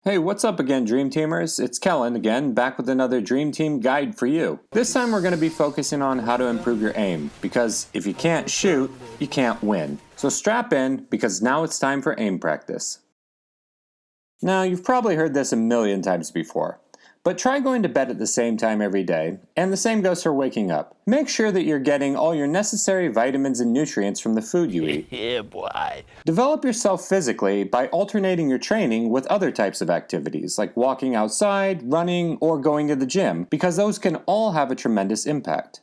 Hey, what's up again, Dream Teamers? It's Kellen again, back with another Dream Team guide for you. This time we're going to be focusing on how to improve your aim, because if you can't shoot, you can't win. So strap in, because now it's time for aim practice. Now, you've probably heard this a million times before, but try going to bed at the same time every day, and the same goes for waking up. Make sure that you're getting all your necessary vitamins and nutrients from the food you eat. Yeah, boy. Develop yourself physically by alternating your training with other types of activities, like walking outside, running, or going to the gym, because those can all have a tremendous impact.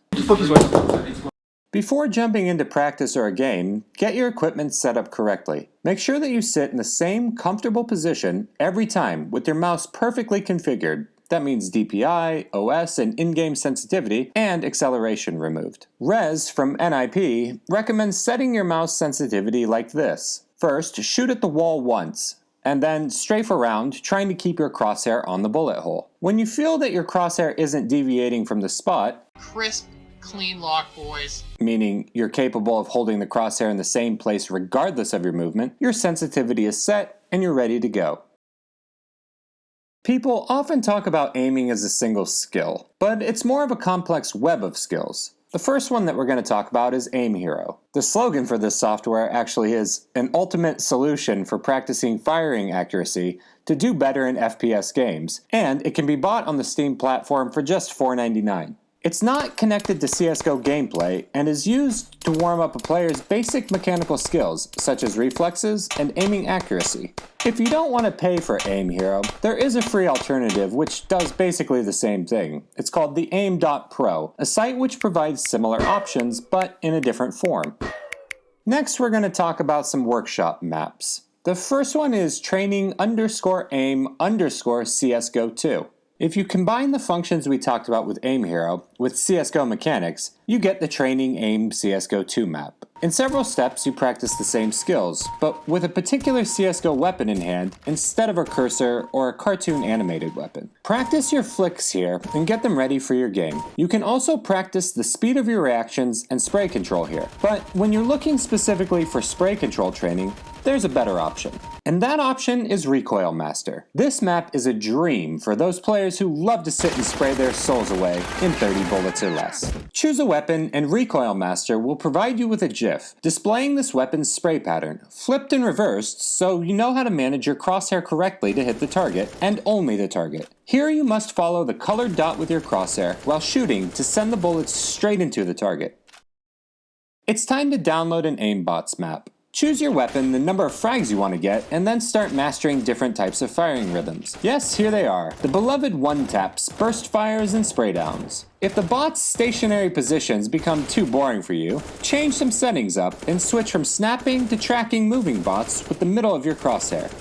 Before jumping into practice or a game, get your equipment set up correctly. Make sure that you sit in the same comfortable position every time with your mouse perfectly configured. That means DPI, OS, and in-game sensitivity, and acceleration removed. Rez from NIP recommends setting your mouse sensitivity like this. First, shoot at the wall once, and then strafe around, trying to keep your crosshair on the bullet hole. When you feel that your crosshair isn't deviating from the spot, crisp, clean lock, boys, meaning you're capable of holding the crosshair in the same place regardless of your movement, your sensitivity is set and you're ready to go. People often talk about aiming as a single skill, but it's more of a complex web of skills. The first one that we're going to talk about is Aim Hero. The slogan for this software actually is an ultimate solution for practicing firing accuracy to do better in FPS games, and it can be bought on the Steam platform for just $4.99. It's not connected to CSGO gameplay and is used to warm up a player's basic mechanical skills, such as reflexes and aiming accuracy. If you don't want to pay for Aim Hero, there is a free alternative which does basically the same thing. It's called the Aim.Pro, a site which provides similar options but in a different form. Next, we're going to talk about some workshop maps. The first one is training_aim_CSGO2. If you combine the functions we talked about with Aim Hero with CSGO mechanics, you get the Training Aim CSGO2 map. In several steps, you practice the same skills, but with a particular CSGO weapon in hand instead of a cursor or a cartoon animated weapon. Practice your flicks here and get them ready for your game. You can also practice the speed of your reactions and spray control here, but when you're looking specifically for spray control training, there's a better option. And that option is Recoil Master. This map is a dream for those players who love to sit and spray their souls away in 30 bullets or less. Choose a weapon and Recoil Master will provide you with a GIF displaying this weapon's spray pattern, flipped and reversed so you know how to manage your crosshair correctly to hit the target, and only the target. Here you must follow the colored dot with your crosshair while shooting to send the bullets straight into the target. It's time to download an Aimbots map. Choose your weapon, the number of frags you want to get, and then start mastering different types of firing rhythms. Yes, here they are. The beloved one-taps, burst fires, and spray downs. If the bot's stationary positions become too boring for you, change some settings up and switch from snapping to tracking moving bots with the middle of your crosshair.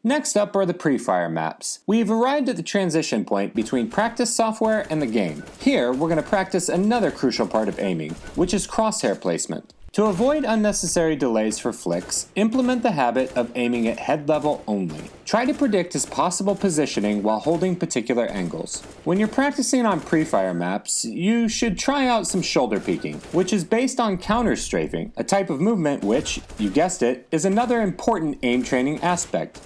Next up are the Prefire maps. We've arrived at the transition point between practice software and the game. Here, we're going to practice another crucial part of aiming, which is crosshair placement. To avoid unnecessary delays for flicks, implement the habit of aiming at head level only. Try to predict his possible positioning while holding particular angles. When you're practicing on Prefire maps, you should try out some shoulder peeking, which is based on counter strafing, a type of movement which, you guessed it, is another important aim training aspect.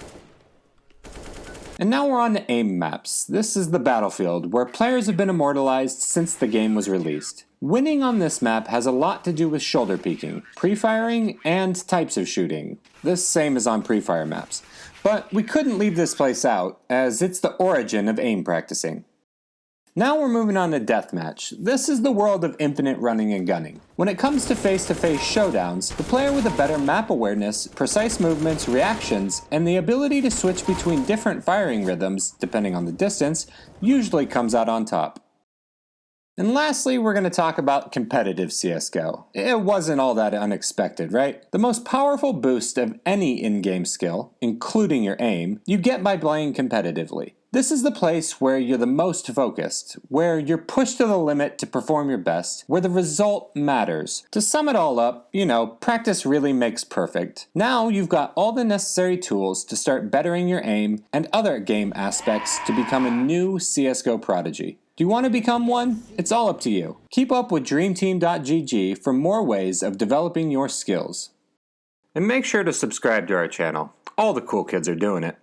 And now we're on to aim maps. This is the battlefield, where players have been immortalized since the game was released. Winning on this map has a lot to do with shoulder peeking, pre-firing, and types of shooting. The same as on Prefire maps. But we couldn't leave this place out, as it's the origin of aim practicing. Now we're moving on to Deathmatch. This is the world of infinite running and gunning. When it comes to face-to-face showdowns, the player with a better map awareness, precise movements, reactions, and the ability to switch between different firing rhythms, depending on the distance, usually comes out on top. And lastly, we're going to talk about competitive CSGO. It wasn't all that unexpected, right? The most powerful boost of any in-game skill, including your aim, you get by playing competitively. This is the place where you're the most focused, where you're pushed to the limit to perform your best, where the result matters. To sum it all up, practice really makes perfect. Now you've got all the necessary tools to start bettering your aim and other game aspects to become a new CSGO prodigy. Do you want to become one? It's all up to you. Keep up with dreamteam.gg for more ways of developing your skills. And make sure to subscribe to our channel. All the cool kids are doing it.